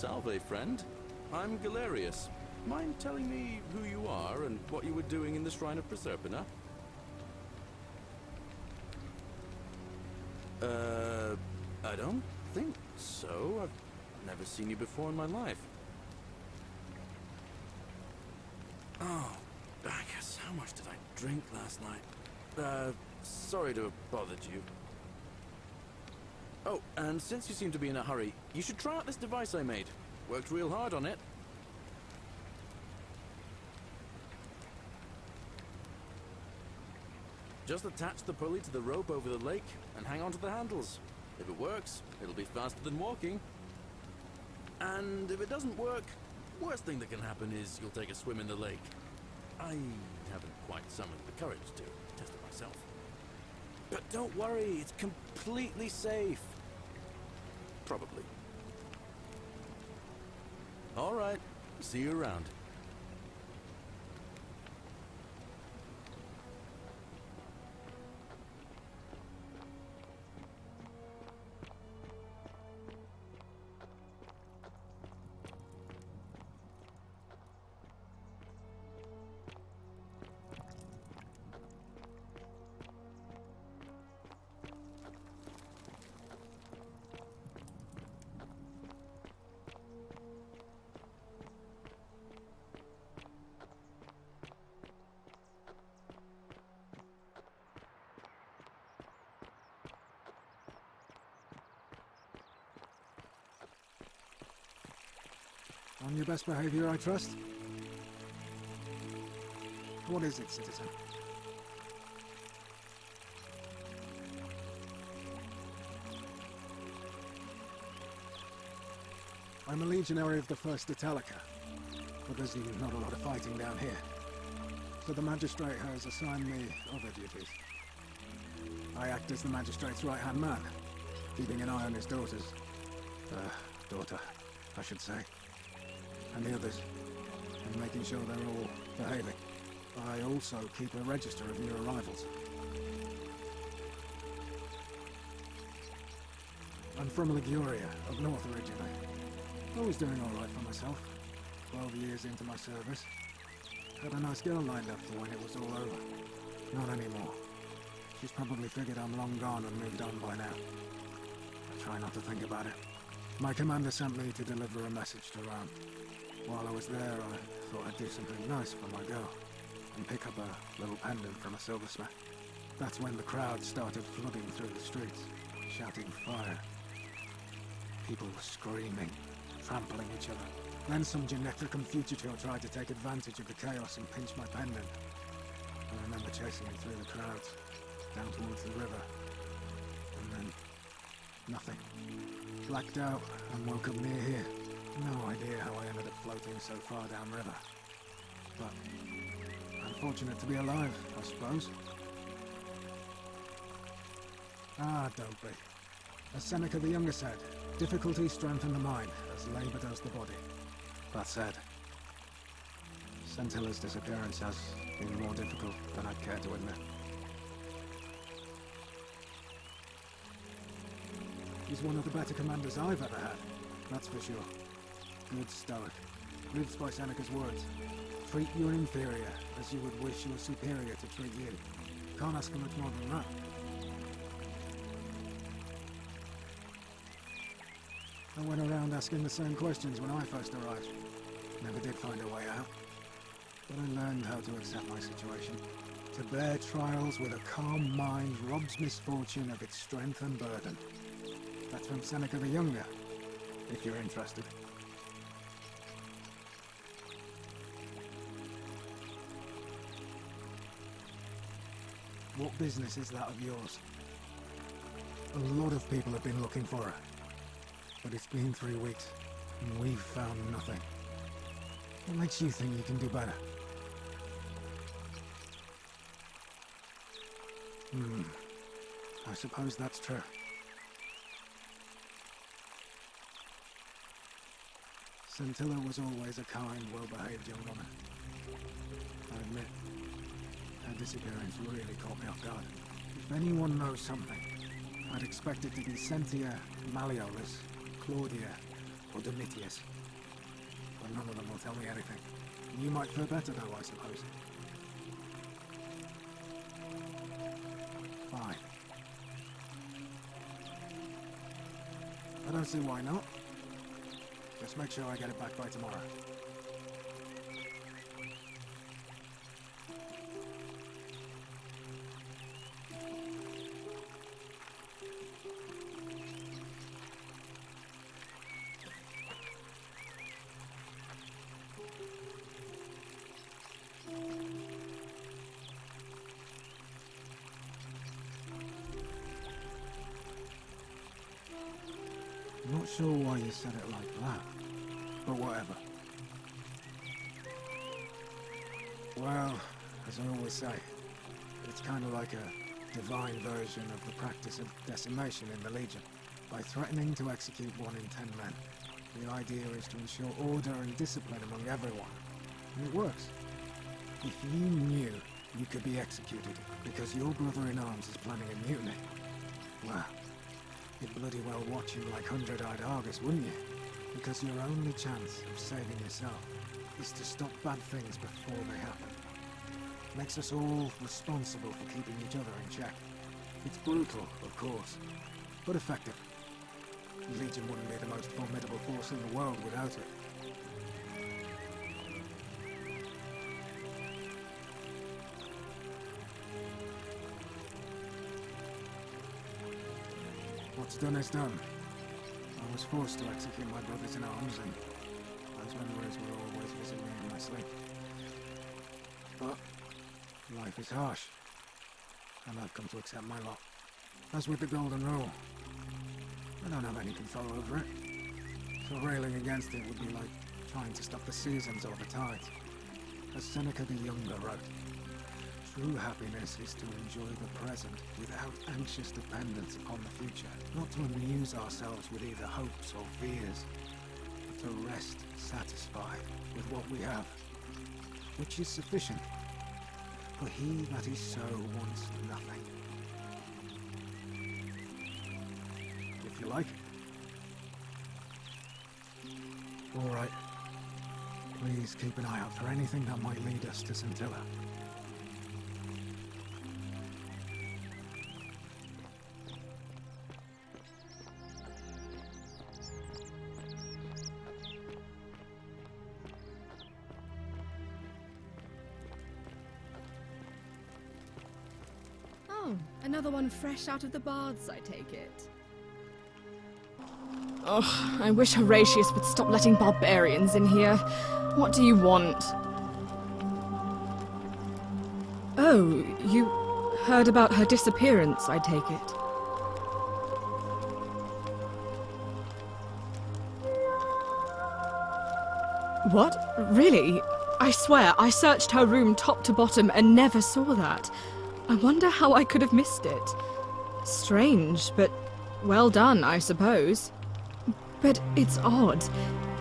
Salve, friend. I'm Galerius. Mind telling me who you are and what you were doing in the Shrine of Proserpina? I don't think so. I've never seen you before in my life. Oh, I guess how much did I drink last night? Sorry to have bothered you. Oh, and since you seem to be in a hurry, you should try out this device I made. Worked real hard on it. Just attach the pulley to the rope over the lake and hang on to the handles. If it works, it'll be faster than walking. And if it doesn't work, worst thing that can happen is you'll take a swim in the lake. I haven't quite summoned the courage to test it myself. But don't worry, it's completely safe. Probably. All right, see you around. On your best behavior, I trust? What is it, citizen? I'm a legionary of the 1st Italica, but there's not a lot of fighting down here. So the magistrate has assigned me other duties. I act as the magistrate's right-hand man, keeping an eye on his daughter, I should say, and the others, and making sure they're all behaving. I also keep a register of new arrivals. I'm from Liguria, up north originally. Always doing alright for myself. 12 years into my service. Had a nice girl lined up for when it was all over. Not anymore. She's probably figured I'm long gone and moved on by now. I try not to think about it. My commander sent me to deliver a message to Rome. While I was there, I thought I'd do something nice for my girl, and pick up a little pendant from a silversmith. That's when the crowd started flooding through the streets, shouting fire. People were screaming, trampling each other. Then some genetricum fugitor tried to take advantage of the chaos and pinch my pendant. I remember chasing him through the crowds, down towards the river, and then nothing. Blacked out and woke up near here. No idea how I ended up floating so far downriver. But I'm fortunate to be alive, I suppose. Ah, don't be. As Seneca the Younger said, difficulty strengthens the mind, as labor does the body. That said, Scintilla's disappearance has been more difficult than I'd care to admit. He's one of the better commanders I've ever had, that's for sure. Good stoic. Lives by Seneca's words. Treat your inferior as you would wish your superior to treat you. Can't ask for much more than that. I went around asking the same questions when I first arrived. Never did find a way out. But I learned how to accept my situation. To bear trials with a calm mind robs misfortune of its strength and burden. That's from Seneca the Younger, if you're interested. What business is that of yours? A lot of people have been looking for her. But it's been 3 weeks, and we've found nothing. What makes you think you can do better? I suppose that's true. Scintilla was always a kind, well-behaved young woman. I admit, her disappearance really caught me off guard. If anyone knows something, I'd expect it to be Sentia, Malleoulus, Claudia, or Domitius. But none of them will tell me anything. You might fare better though, I suppose. Fine. I don't see why not. Just make sure I get it back by tomorrow. Not sure why you said it like that, but whatever. Well, as I always say, it's kind of like a divine version of the practice of decimation in the Legion. By threatening to execute 1 in 10 men, the idea is to ensure order and discipline among everyone. And it works. If you knew you could be executed because your brother-in-arms is planning a mutiny, well, you'd bloody well watch him like 100-eyed Argus, wouldn't you? Because your only chance of saving yourself is to stop bad things before they happen. Makes us all responsible for keeping each other in check. It's brutal, of course, but effective. The Legion wouldn't be the most formidable force in the world without it. What's done is done. I was forced to execute my brothers in arms, and those memories will always visit me in my sleep. But life is harsh, and I've come to accept my lot. As with the Golden Rule, I don't have any control over it, so railing against it would be like trying to stop the seasons or the tides. As Seneca the Younger wrote, true happiness is to enjoy the present without anxious dependence upon the future, not to amuse ourselves with either hopes or fears, but to rest satisfied with what we have, which is sufficient. For he that is so wants nothing. If you like. All right. Please keep an eye out for anything that might lead us to Scintilla. Oh, another one fresh out of the baths, I take it. Oh, I wish Horatius would stop letting barbarians in here. What do you want? Oh, you heard about her disappearance, I take it. What? Really? I swear, I searched her room top to bottom and never saw that. I wonder how I could have missed it. Strange, but well done, I suppose. But it's odd.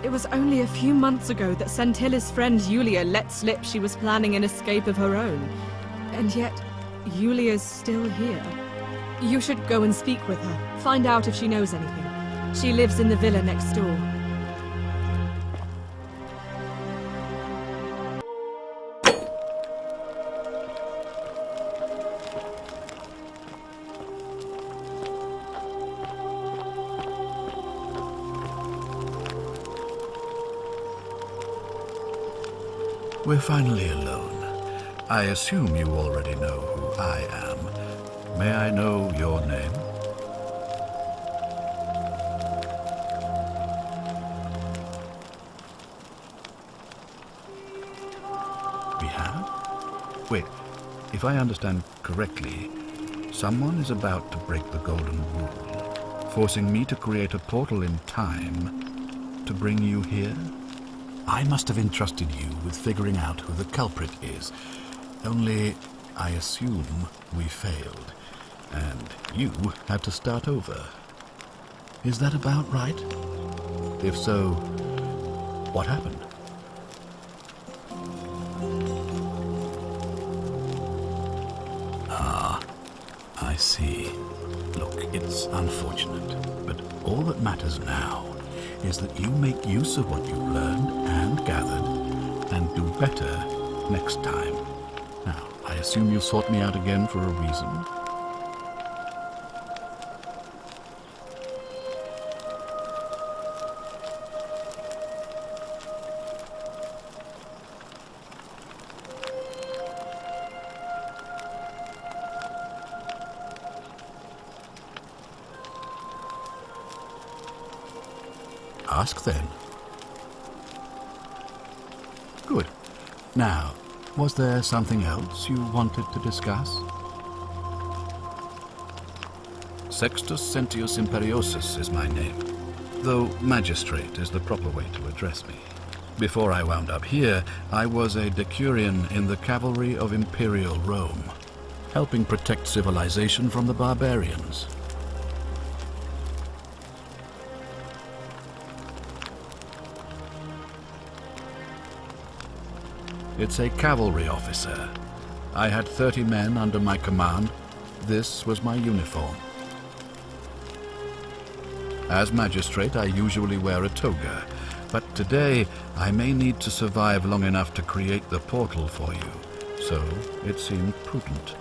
It was only a few months ago that Scintilla's friend Julia let slip she was planning an escape of her own. And yet, Julia's still here. You should go and speak with her, find out if she knows anything. She lives in the villa next door. We're finally alone. I assume you already know who I am. May I know your name? We have? Wait, if I understand correctly, someone is about to break the Golden Rule, forcing me to create a portal in time to bring you here? I must have entrusted you with figuring out who the culprit is. Only, I assume we failed, and you had to start over. Is that about right? If so, what happened? Ah, I see. Look, it's unfortunate, but all that matters now is that you make use of what you've learned and gathered, and do better next time. Now, I assume you sought me out again for a reason? Ask then. Good. Now, was there something else you wanted to discuss? Sextus Sentius Imperiosus is my name, though magistrate is the proper way to address me. Before I wound up here, I was a decurion in the cavalry of Imperial Rome, helping protect civilization from the barbarians. It's a cavalry officer. I had 30 men under my command. This was my uniform. As magistrate, I usually wear a toga, but today I may need to survive long enough to create the portal for you, so it seemed prudent.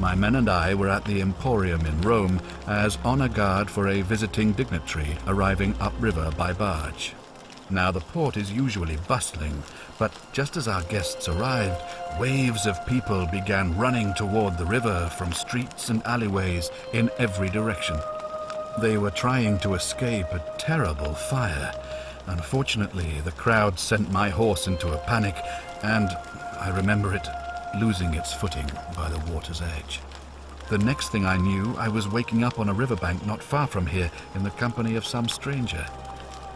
My men and I were at the Emporium in Rome as honor guard for a visiting dignitary arriving upriver by barge. Now, the port is usually bustling, but just as our guests arrived, waves of people began running toward the river from streets and alleyways in every direction. They were trying to escape a terrible fire. Unfortunately, the crowd sent my horse into a panic, and I remember it losing its footing by the water's edge. The next thing I knew, I was waking up on a riverbank not far from here in the company of some stranger.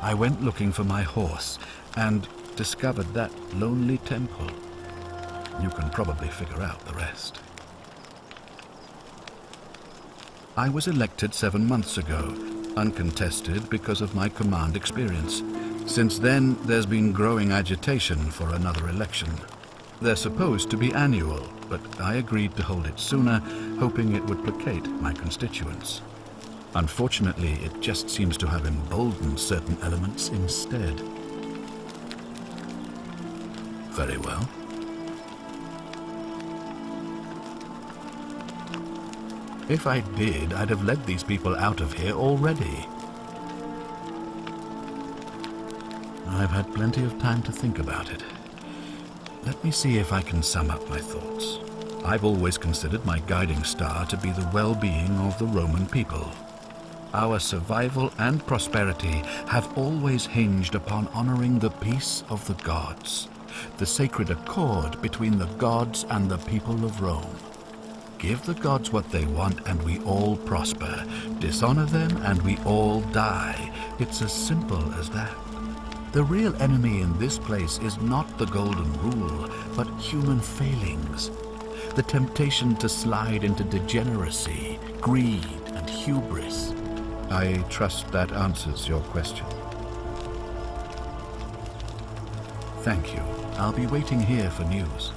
I went looking for my horse and discovered that lonely temple. You can probably figure out the rest. I was elected 7 months ago, uncontested because of my command experience. Since then, there's been growing agitation for another election. They're supposed to be annual, but I agreed to hold it sooner, hoping it would placate my constituents. Unfortunately, it just seems to have emboldened certain elements instead. Very well. If I did, I'd have led these people out of here already. I've had plenty of time to think about it. Let me see if I can sum up my thoughts. I've always considered my guiding star to be the well-being of the Roman people. Our survival and prosperity have always hinged upon honoring the peace of the gods, the sacred accord between the gods and the people of Rome. Give the gods what they want and we all prosper. Dishonor them and we all die. It's as simple as that. The real enemy in this place is not the golden rule, but human failings. The temptation to slide into degeneracy, greed, and hubris. I trust that answers your question. Thank you. I'll be waiting here for news.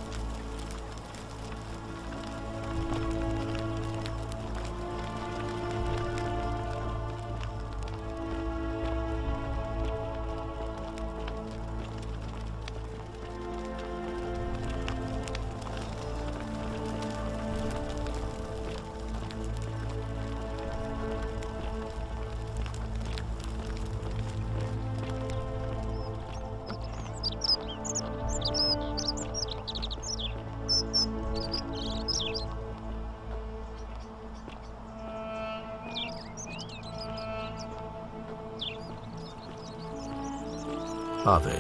Are they?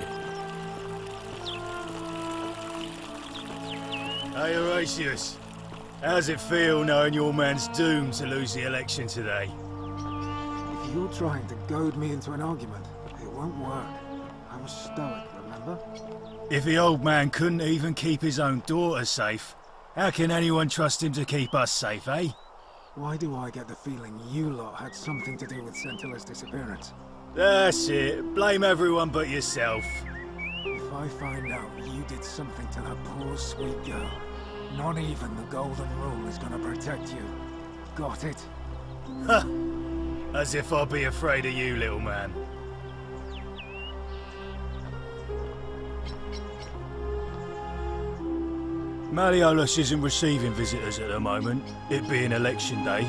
Hey, Horatius. How's it feel knowing your man's doomed to lose the election today? If you're trying to goad me into an argument, it won't work. I was stoic, remember? If the old man couldn't even keep his own daughter safe, how can anyone trust him to keep us safe, eh? Why do I get the feeling you lot had something to do with Sentilla's disappearance? That's it. Blame everyone but yourself. If I find out you did something to that poor sweet girl, not even the golden rule is gonna protect you. Got it? Huh. As if I'd be afraid of you, little man. Malleoulus isn't receiving visitors at the moment, it being election day.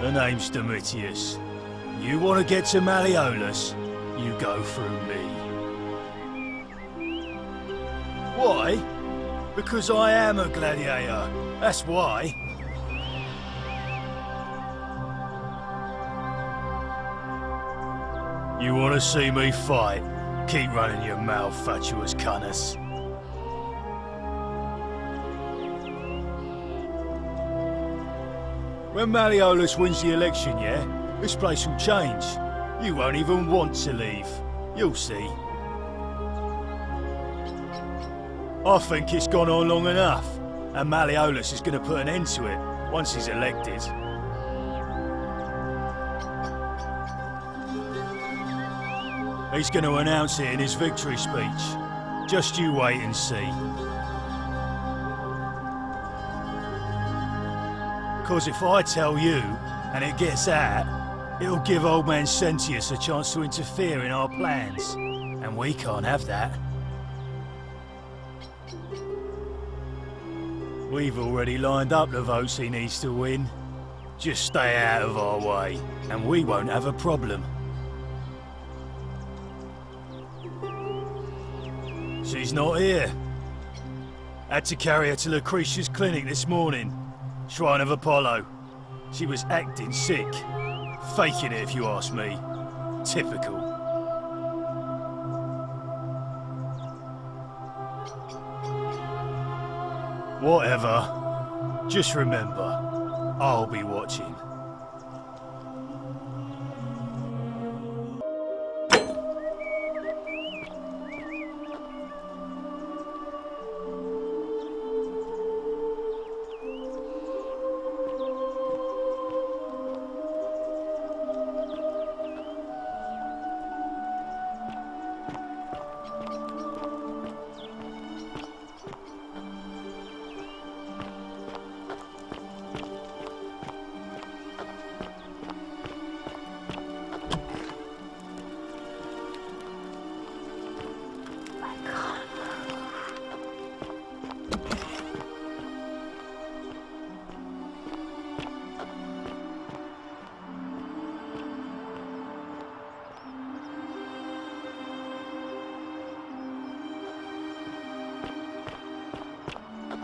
The name's Domitius. You want to get to Malleoulus, you go through me. Why? Because I am a gladiator, that's why. You want to see me fight? Keep running your mouth, fatuous cunners. When Malleoulus wins the election, yeah, this place will change. You won't even want to leave. You'll see. I think it's gone on long enough, and Malleoulus is going to put an end to it once he's elected. He's going to announce it in his victory speech. Just you wait and see. Because if I tell you, and it gets out, it'll give old man Sentius a chance to interfere in our plans. And we can't have that. We've already lined up the votes he needs to win. Just stay out of our way, and we won't have a problem. She's not here. Had to carry her to Lucretia's clinic this morning. Shrine of Apollo. She was acting sick. Faking it, if you ask me. Typical. Whatever. Just remember, I'll be watching.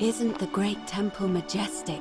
Isn't the great temple majestic?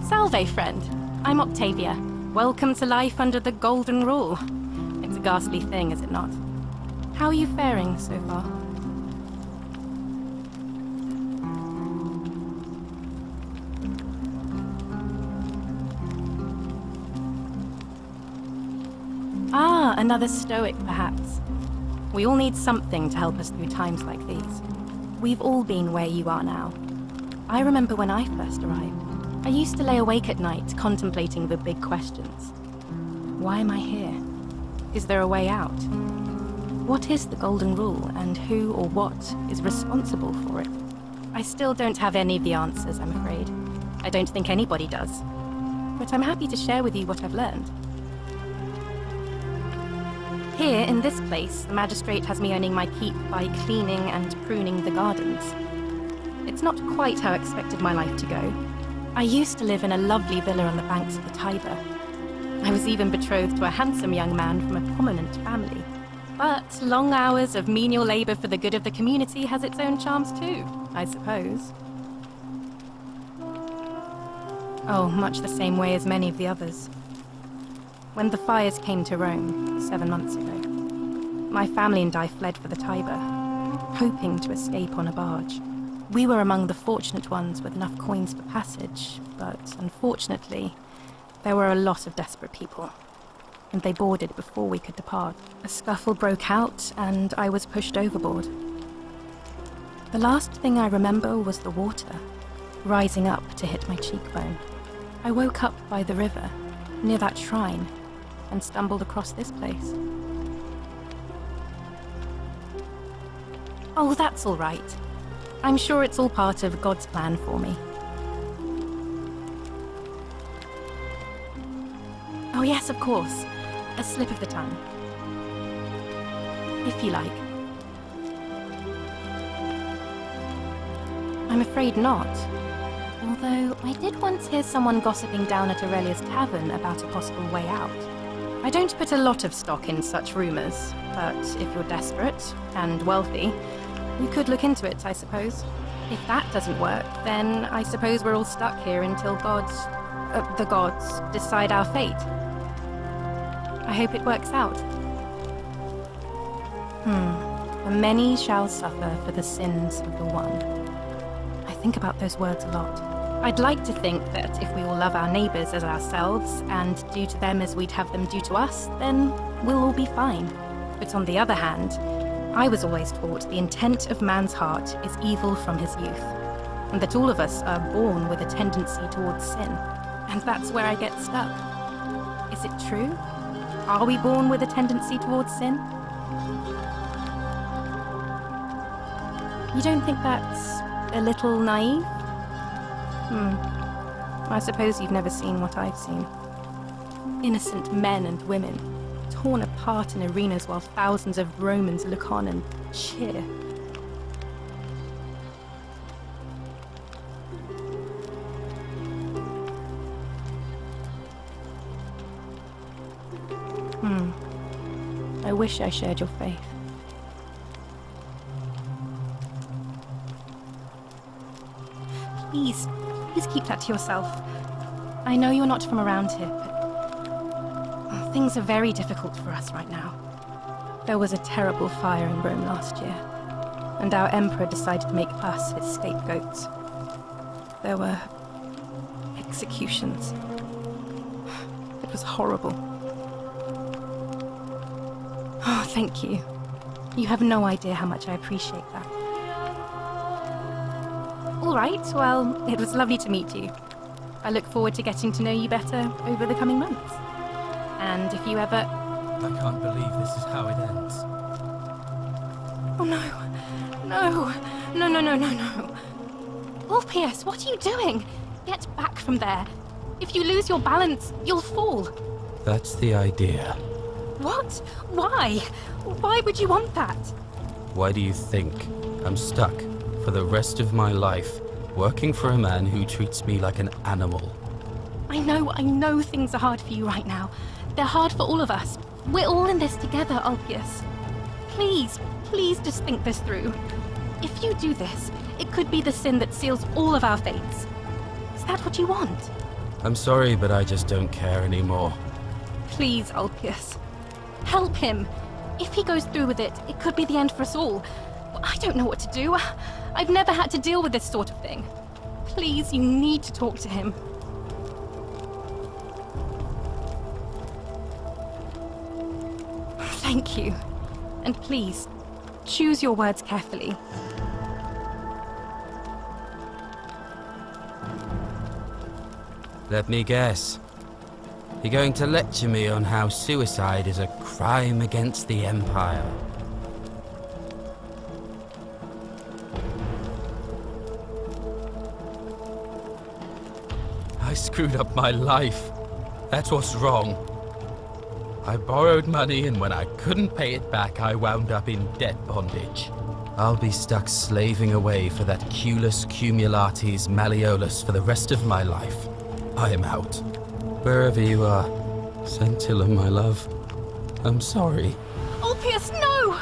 Salve, friend. I'm Octavia. Welcome to life under the Golden Rule. It's a ghastly thing, is it not? How are you faring so far? Ah, another stoic, perhaps. We all need something to help us through times like these. We've all been where you are now. I remember when I first arrived. I used to lay awake at night contemplating the big questions. Why am I here? Is there a way out? What is the Golden Rule, and who or what is responsible for it? I still don't have any of the answers, I'm afraid. I don't think anybody does. But I'm happy to share with you what I've learned. Here, in this place, the magistrate has me earning my keep by cleaning and pruning the gardens. It's not quite how I expected my life to go. I used to live in a lovely villa on the banks of the Tiber. I was even betrothed to a handsome young man from a prominent family. But long hours of menial labor for the good of the community has its own charms too, I suppose. Oh, much the same way as many of the others. When the fires came to Rome 7 months ago, my family and I fled for the Tiber, hoping to escape on a barge. We were among the fortunate ones with enough coins for passage, but unfortunately, there were a lot of desperate people, and they boarded before we could depart. A scuffle broke out, and I was pushed overboard. The last thing I remember was the water, rising up to hit my cheekbone. I woke up by the river, near that shrine, and stumbled across this place. Oh, that's all right. I'm sure it's all part of God's plan for me. Oh yes, of course. A slip of the tongue. If you like. I'm afraid not. Although, I did once hear someone gossiping down at Aurelia's tavern about a possible way out. I don't put a lot of stock in such rumors, but if you're desperate and wealthy, we could look into it, I suppose. If that doesn't work, then I suppose we're all stuck here until the gods decide our fate. I hope it works out. The many shall suffer for the sins of the one. I think about those words a lot. I'd like to think that if we all love our neighbours as ourselves and do to them as we'd have them do to us, then we'll all be fine. But on the other hand, I was always taught the intent of man's heart is evil from his youth, and that all of us are born with a tendency towards sin. And that's where I get stuck. Is it true? Are we born with a tendency towards sin? You don't think that's a little naive? I suppose you've never seen what I've seen. Innocent men and women, torn apart in arenas while thousands of Romans look on and cheer. I wish I shared your faith. Please keep that to yourself. I know you're not from around here, but things are very difficult for us right now. There was a terrible fire in Rome last year, and our emperor decided to make us his scapegoats. There were executions. It was horrible. Oh, thank you. You have no idea how much I appreciate that. All right, well, it was lovely to meet you. I look forward to getting to know you better over the coming months. And if you ever... I can't believe this is how it ends. Oh no. No. No, no, no, no, no. Orpheus, what are you doing? Get back from there. If you lose your balance, you'll fall. That's the idea. What? Why? Why would you want that? Why do you think I'm stuck for the rest of my life working for a man who treats me like an animal? I know things are hard for you right now. They're hard for all of us. We're all in this together, Ulpius. Please, please just think this through. If you do this, it could be the sin that seals all of our fates. Is that what you want? I'm sorry, but I just don't care anymore. Please, Ulpius. Help him. If he goes through with it, it could be the end for us all. I don't know what to do. I've never had to deal with this sort of thing. Please, you need to talk to him. Thank you. And please, choose your words carefully. Let me guess. You're going to lecture me on how suicide is a crime against the Empire. I screwed up my life. That's what's wrong. I borrowed money, and when I couldn't pay it back, I wound up in debt bondage. I'll be stuck slaving away for that culus cumulatis Malleoulus for the rest of my life. I am out. Wherever you are, Scintilla, my love, I'm sorry. Ulpius, no!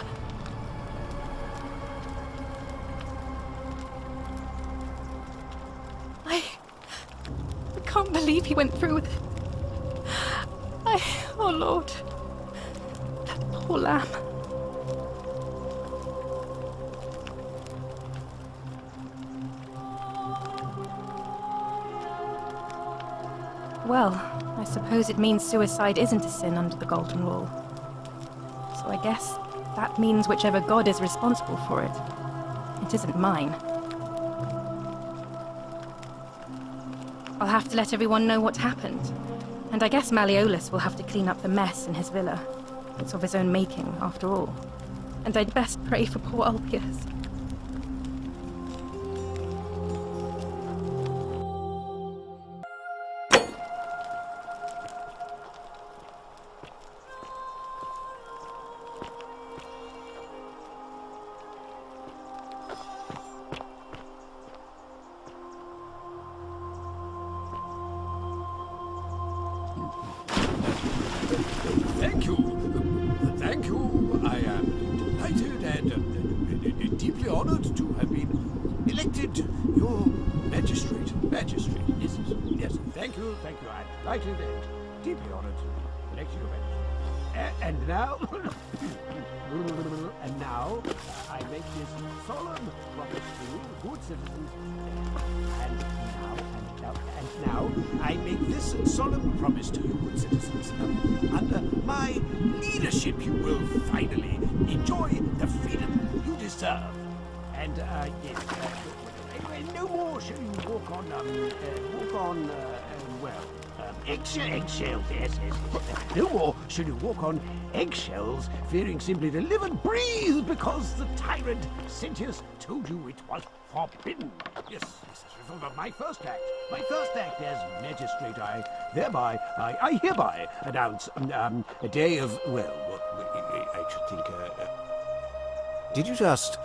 I can't believe he went through with it. Oh Lord, that poor lamb. Well, I suppose it means suicide isn't a sin under the Golden Rule. So I guess that means whichever god is responsible for it. It isn't mine. I'll have to let everyone know what happened. And I guess Malleoulus will have to clean up the mess in his villa. It's of his own making, after all. And I'd best pray for poor Ulpius. Thank you. I am delighted and deeply honored to have been elected your magistrate. Yes. Thank you. I'm delighted and deeply honored to elect you your magistrate. And now, I make this solemn promise to you, good citizens. And now, I make this solemn promise to you, good citizens. Under my leadership, you will finally enjoy the freedom you deserve. And, no more shall you walk on, eggshells, yes. No more shall you walk on eggshells, fearing simply to live and breathe because the tyrant Sentius told you it was forbidden. Yes, from my first act as magistrate, I hereby announce a day of, I should think, did you just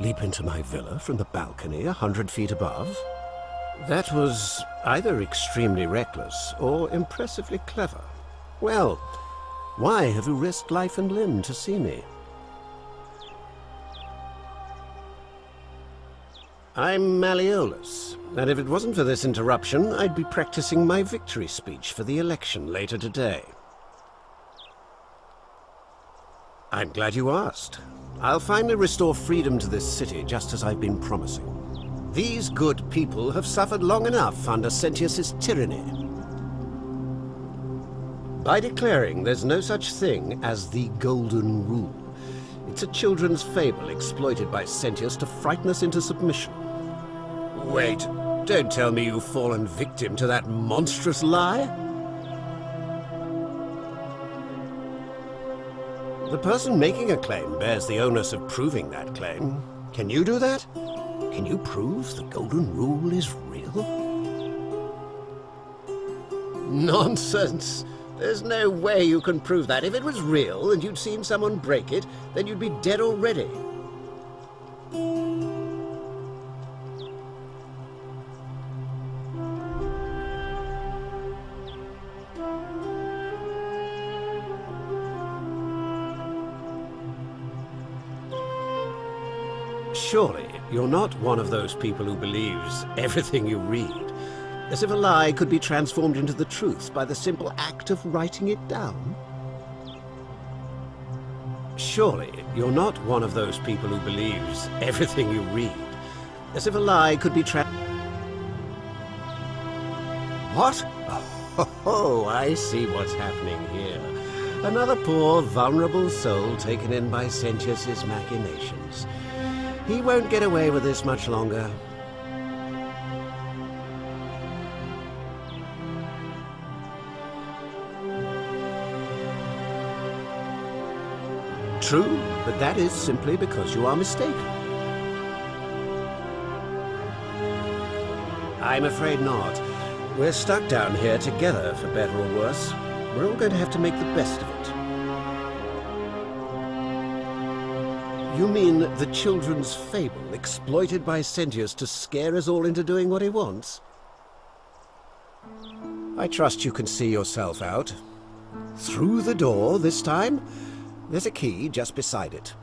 leap into my villa from the balcony 100 feet above? That was either extremely reckless or impressively clever. Well, why have you risked life and limb to see me? I'm Malleoulus, and if it wasn't for this interruption, I'd be practicing my victory speech for the election later today. I'm glad you asked. I'll finally restore freedom to this city, just as I've been promising. These good people have suffered long enough under Sentius's tyranny. By declaring there's no such thing as the Golden Rule, it's a children's fable exploited by Sentius to frighten us into submission. Wait, don't tell me you've fallen victim to that monstrous lie? The person making a claim bears the onus of proving that claim. Can you do that? Can you prove the Golden Rule is real? Nonsense! There's no way you can prove that. If it was real and you'd seen someone break it, then you'd be dead already. Surely, you're not one of those people who believes everything you read, as if a lie could be transformed into the truth by the simple act of writing it down? Surely, you're not one of those people who believes everything you read, as if a lie could be What? Oh, I see what's happening here. Another poor, vulnerable soul taken in by Sentius's machinations. He won't get away with this much longer. True, but that is simply because you are mistaken. I'm afraid not. We're stuck down here together, for better or worse. We're all going to have to make the best of it. You mean the children's fable exploited by Sentius to scare us all into doing what he wants? I trust you can see yourself out. Through the door this time? There's a key just beside it.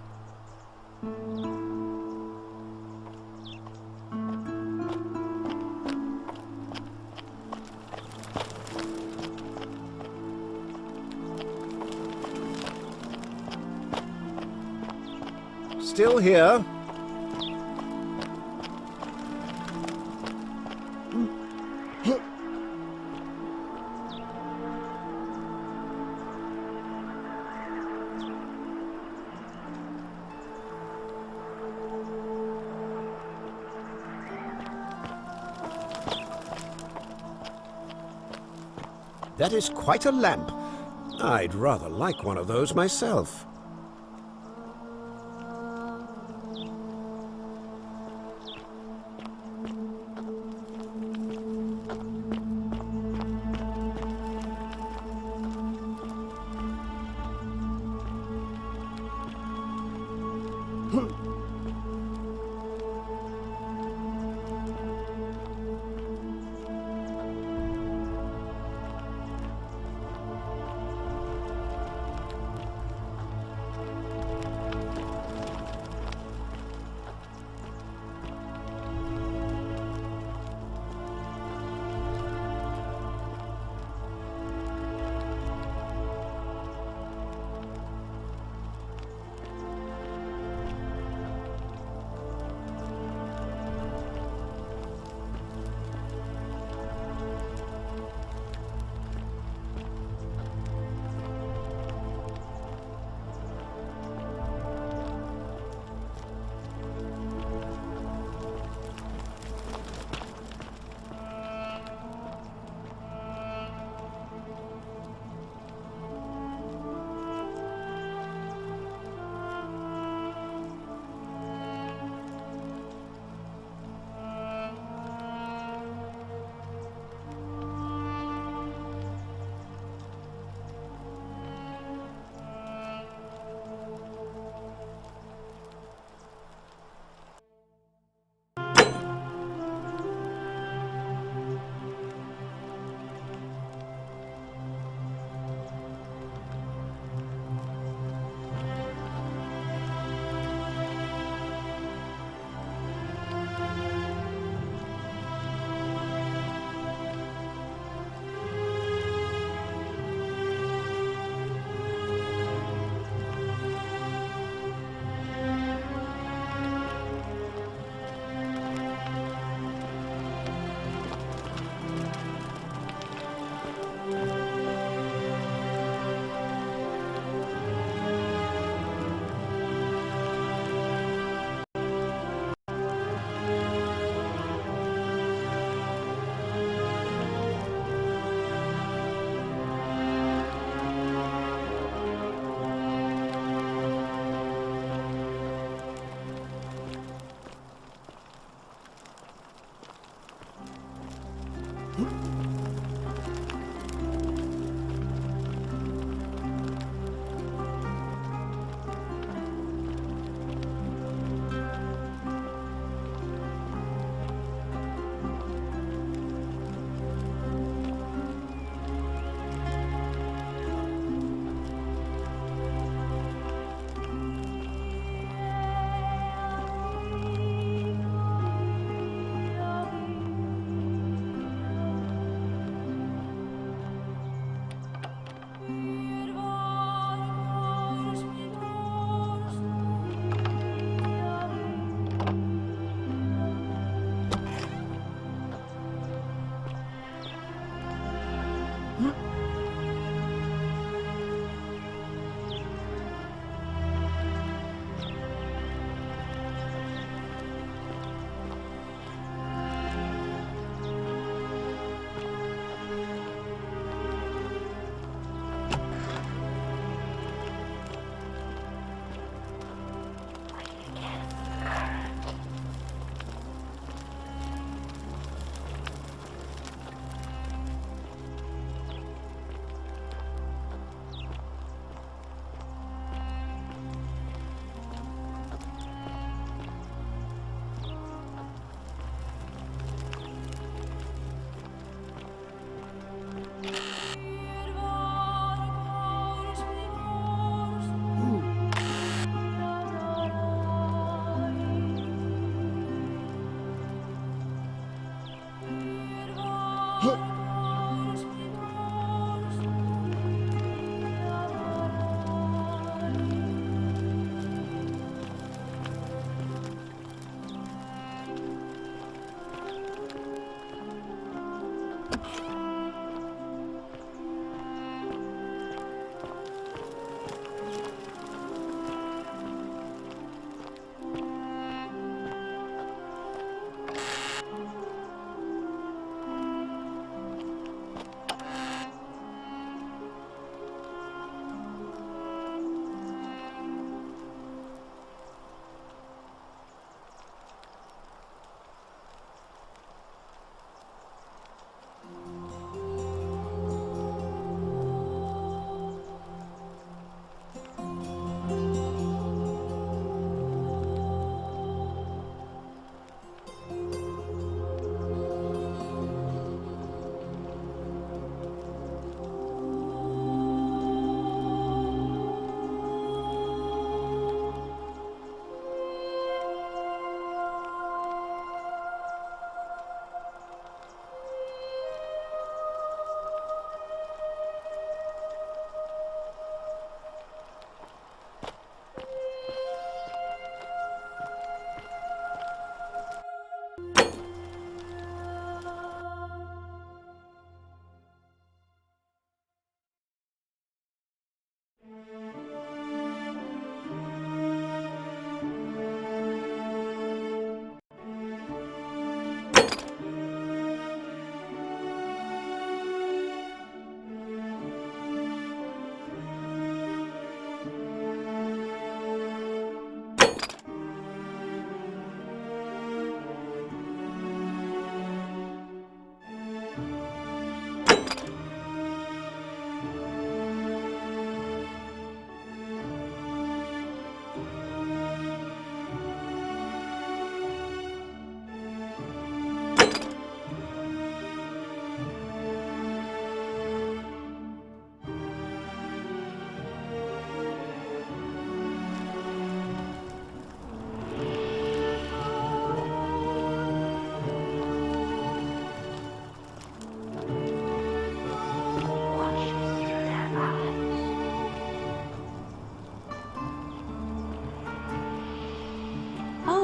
Still here. That is quite a lamp. I'd rather like one of those myself.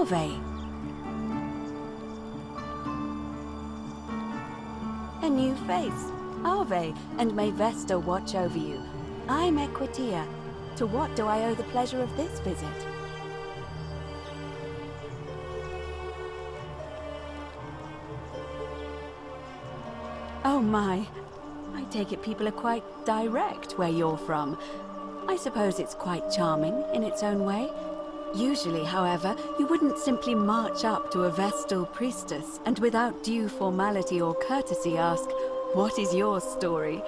Ave. A new face. Ave, and may Vesta watch over you. I'm Equitia. To what do I owe the pleasure of this visit? Oh my. I take it people are quite direct where you're from. I suppose it's quite charming in its own way. Usually, however, you wouldn't simply march up to a Vestal priestess and without due formality or courtesy ask, "What is your story?"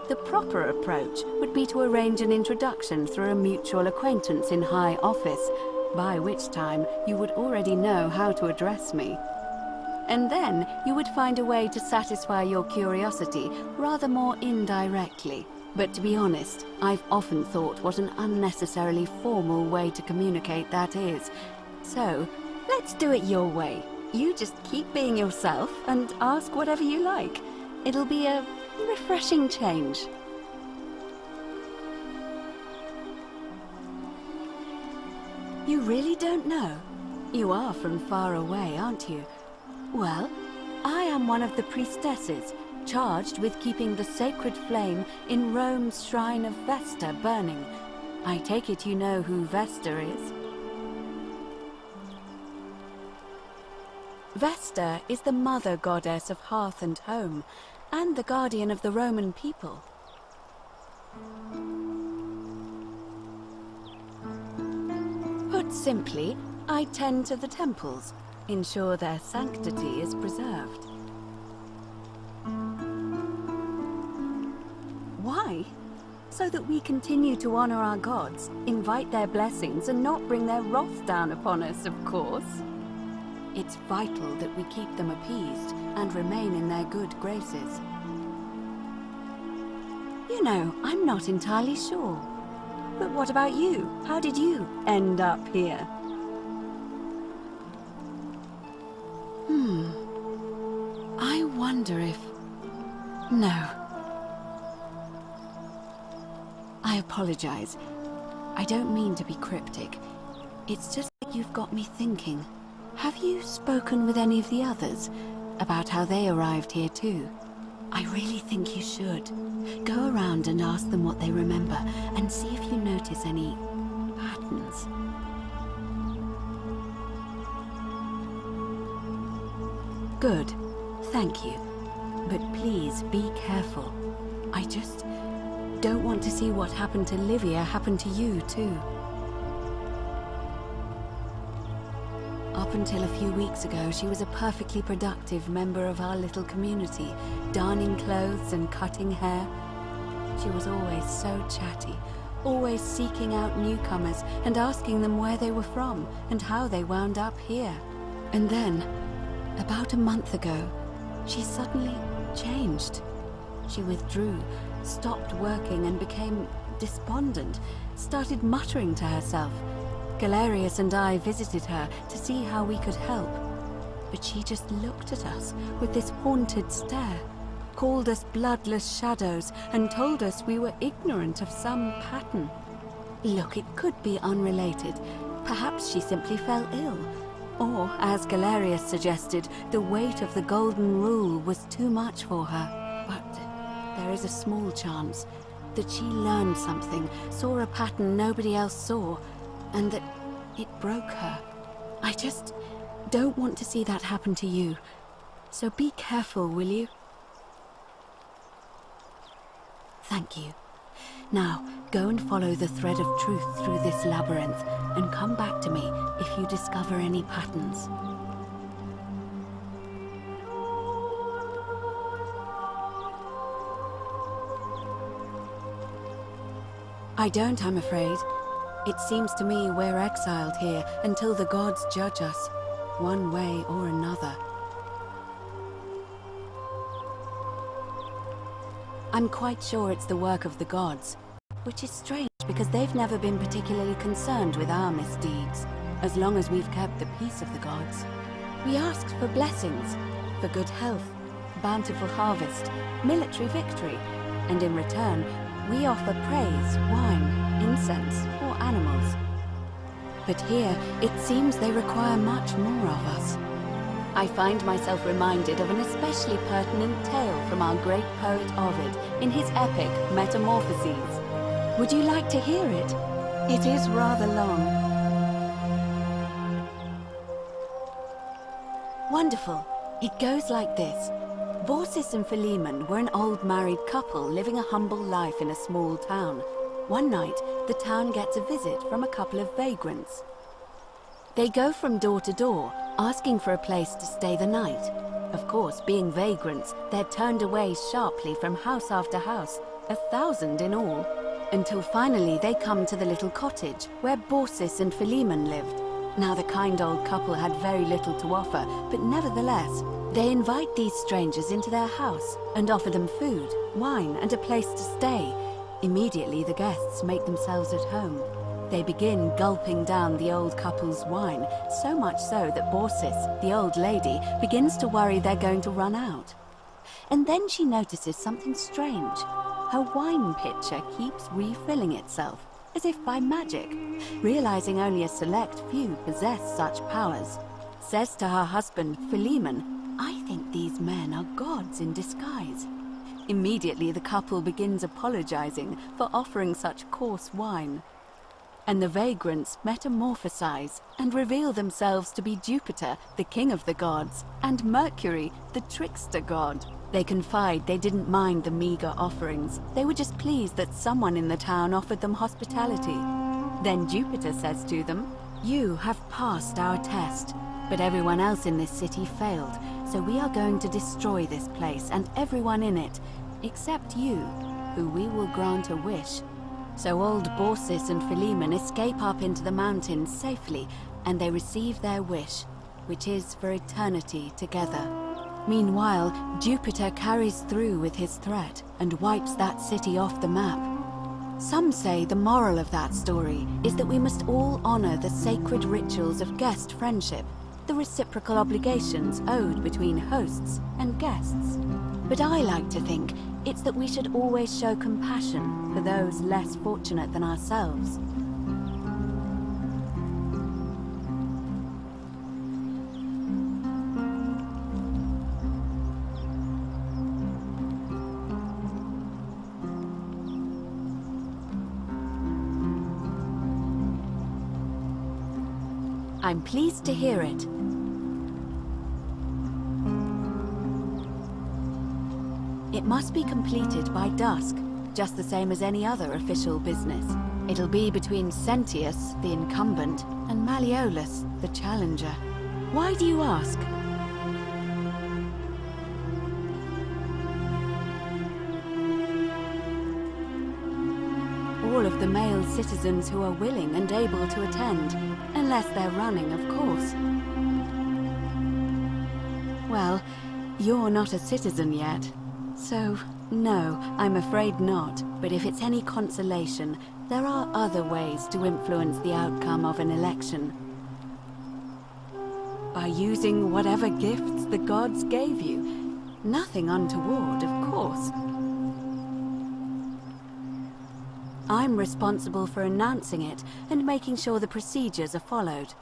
The proper approach would be to arrange an introduction through a mutual acquaintance in high office, by which time you would already know how to address me. And then you would find a way to satisfy your curiosity rather more indirectly. But to be honest, I've often thought what an unnecessarily formal way to communicate that is. So, let's do it your way. You just keep being yourself and ask whatever you like. It'll be a refreshing change. You really don't know? You are from far away, aren't you? Well, I am one of the priestesses, charged with keeping the sacred flame in Rome's shrine of Vesta burning. I take it you know who Vesta is? Vesta is the mother goddess of hearth and home, and the guardian of the Roman people. Put simply, I tend to the temples, ensure their sanctity is preserved. Why? So that we continue to honor our gods, invite their blessings, and not bring their wrath down upon us, of course. It's vital that we keep them appeased and remain in their good graces. You know, I'm not entirely sure. But what about you? How did you end up here? I wonder if... No. I apologize. I don't mean to be cryptic. It's just that you've got me thinking. Have you spoken with any of the others about how they arrived here too? I really think you should. Go around and ask them what they remember and see if you notice any patterns. Good. Thank you. But please be careful. I just don't want to see what happened to Livia happen to you too. Up until a few weeks ago, she was a perfectly productive member of our little community, darning clothes and cutting hair. She was always so chatty, always seeking out newcomers and asking them where they were from and how they wound up here. And then, about a month ago, she suddenly changed. She withdrew, stopped working and became despondent, started muttering to herself. Galerius and I visited her to see how we could help. But she just looked at us with this haunted stare, called us bloodless shadows, and told us we were ignorant of some pattern. Look, it could be unrelated. Perhaps she simply fell ill. Or, as Galerius suggested, the weight of the golden rule was too much for her. But there is a small chance that she learned something, saw a pattern nobody else saw, and that it broke her. I just don't want to see that happen to you. So be careful, will you? Thank you. Now, go and follow the thread of truth through this labyrinth, and come back to me if you discover any patterns. I don't, I'm afraid. It seems to me we're exiled here until the gods judge us, one way or another. I'm quite sure it's the work of the gods, which is strange because they've never been particularly concerned with our misdeeds, as long as we've kept the peace of the gods. We asked for blessings, for good health, bountiful harvest, military victory, and in return, we offer praise, wine, incense, or animals. But here, it seems they require much more of us. I find myself reminded of an especially pertinent tale from our great poet Ovid in his epic Metamorphoses. Would you like to hear it? It is rather long. Wonderful. It goes like this. Baucis and Philemon were an old married couple living a humble life in a small town. One night, the town gets a visit from a couple of vagrants. They go from door to door, asking for a place to stay the night. Of course, being vagrants, they're turned away sharply from house after house, 1,000 in all, until finally they come to the little cottage where Baucis and Philemon lived. Now the kind old couple had very little to offer, but nevertheless, they invite these strangers into their house and offer them food, wine, and a place to stay. Immediately the guests make themselves at home. They begin gulping down the old couple's wine, so much so that Baucis, the old lady, begins to worry they're going to run out. And then she notices something strange. Her wine pitcher keeps refilling itself, as if by magic, realizing only a select few possess such powers. Says to her husband, Philemon, "I think these men are gods in disguise." Immediately the couple begins apologizing for offering such coarse wine. And the vagrants metamorphosize and reveal themselves to be Jupiter, the king of the gods, and Mercury, the trickster god. They confide they didn't mind the meager offerings. They were just pleased that someone in the town offered them hospitality. Then Jupiter says to them, "You have passed our test, but everyone else in this city failed, so we are going to destroy this place and everyone in it, except you, who we will grant a wish." So old Baucis and Philemon escape up into the mountains safely, and they receive their wish, which is for eternity together. Meanwhile, Jupiter carries through with his threat and wipes that city off the map. Some say the moral of that story is that we must all honor the sacred rituals of guest friendship, the reciprocal obligations owed between hosts and guests. But I like to think it's that we should always show compassion for those less fortunate than ourselves. I'm pleased to hear it. It must be completed by dusk, just the same as any other official business. It'll be between Sentius, the incumbent, and Malleoulus, the challenger. Why do you ask? All of the male citizens who are willing and able to attend, unless they're running, of course. Well, you're not a citizen yet. So, no, I'm afraid not. But if it's any consolation, there are other ways to influence the outcome of an election. By using whatever gifts the gods gave you. Nothing untoward, of course. I'm responsible for announcing it and making sure the procedures are followed.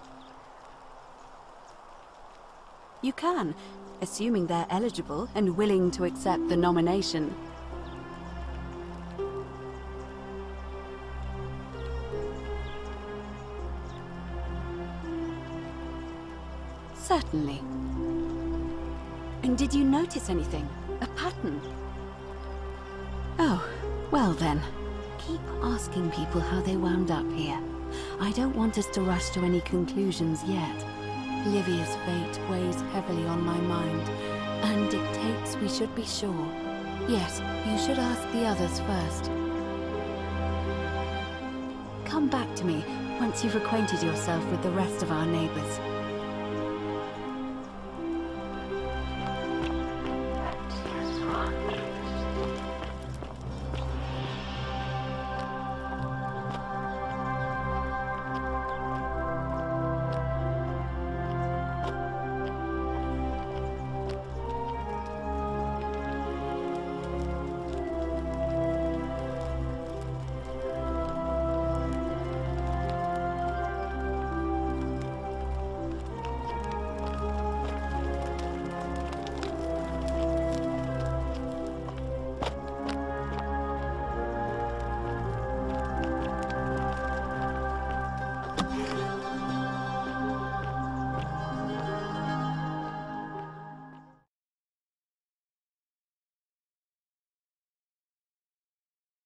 You can, assuming they're eligible and willing to accept the nomination. Certainly. And did you notice anything? A pattern? Oh, well then. Keep asking people how they wound up here. I don't want us to rush to any conclusions yet. Livia's fate weighs heavily on my mind, and dictates we should be sure. Yes, you should ask the others first. Come back to me once you've acquainted yourself with the rest of our neighbors.